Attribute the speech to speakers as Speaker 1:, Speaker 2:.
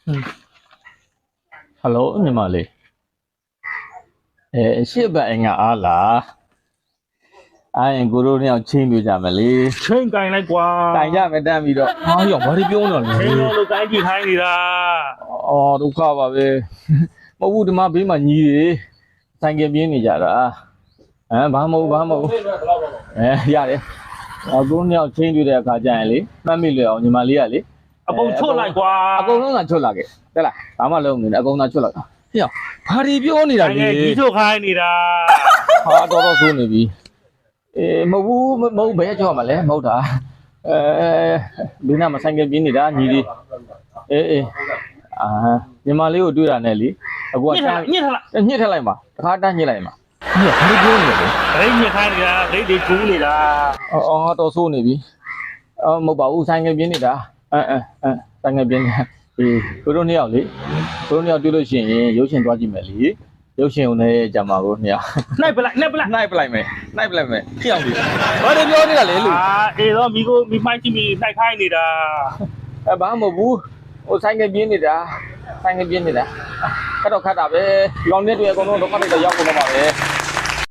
Speaker 1: ဟယ်လိုညီမလေးရှစ်ဘက်အင်္ဂါအားလားအားရင်ကိုတို့နှစ်ယောက်ချင်းပြကြမယ်လေ
Speaker 2: ချိန်ကင်လိုက်ကွာ
Speaker 1: တိုင်ကြမယ်တန်းပြီးတော့အားရောဘာတွေပြောနေလဲ
Speaker 2: ချိန်တော့လို့ကိုင်းကြည့်ခိုင်းနေတာ
Speaker 1: အော်ဒုက္ခပါပဲမဟုတ်ဘူးဒီမှာဘေးမှာညီတွေဆိုင်ကပြင်းနေကြတာဘာမဟုတ်ရတယ်ကိုတို့နှစ်ယောက်ချင်းပြတဲ့အခါကျရင်လေမှတ်မိလွယ်အောင်ညီမလေးကလေ
Speaker 2: အကုန်ချွတ်လိုက်ကွာ
Speaker 1: အကုန်လုံးကချွတ်လာခဲ့တက်လားဘာမှလုံးနေတယ်အကုန်သာချွတ်လာဟေ့ဘာတွေပြောနေတာလဲ
Speaker 2: ကြီးထုတ်ခိုင်းနေတာ
Speaker 1: ဟာတော်ဆိုးနေပြီမဟုတ်ဘယ်ကြောက်မှာလဲမဟုတ်တာဒီနားမှာဆိုင်ကပြင်းနေတာညီလေးညီမလေးကိုတွေ့တာနဲ့လေအခုကညှစ်ထလိုက်ပါတခါတန်းညှစ်လိုက်ပါဘာတွေပြောနေလဲ
Speaker 2: ဒိတ်ညှစ်ခိုင်းနေတာဒိတ်တွေကျူးနေတာ
Speaker 1: တော်ဆိုးနေပြီမဟုတ်ပါဘူးဆိုင်ကပြင်းနေတာဆိုင်ကပြင်းကိုတို့နှစ်ယောက်လေကိုတို့နှစ်ယောက်တွေ့လို့ရှိရင်ရုပ်ရှင်သွားကြည့်မယ်လေရုပ်ရှင်ုံနဲ့ကြာမှာကိုနှစ်ယောက်
Speaker 2: နှိုက်ပလိုက်
Speaker 1: မယ်ခရောက်ပြီဘာတွေပြောနေတာလဲလူ
Speaker 2: အေးတော့မိမိုက်ကြည့်မိနှိုက်ခိုင်းနေတာ
Speaker 1: ဘာမဟုတ်ဘူးဟိုဆိုင်ကပြင်းနေတာခက်တော့ခတ်တာပဲဒီကောင်နဲ့တွေ့အကုန်လုံးတော့ခတ်တော့ရောက်ကုန်တော့ပါပဲ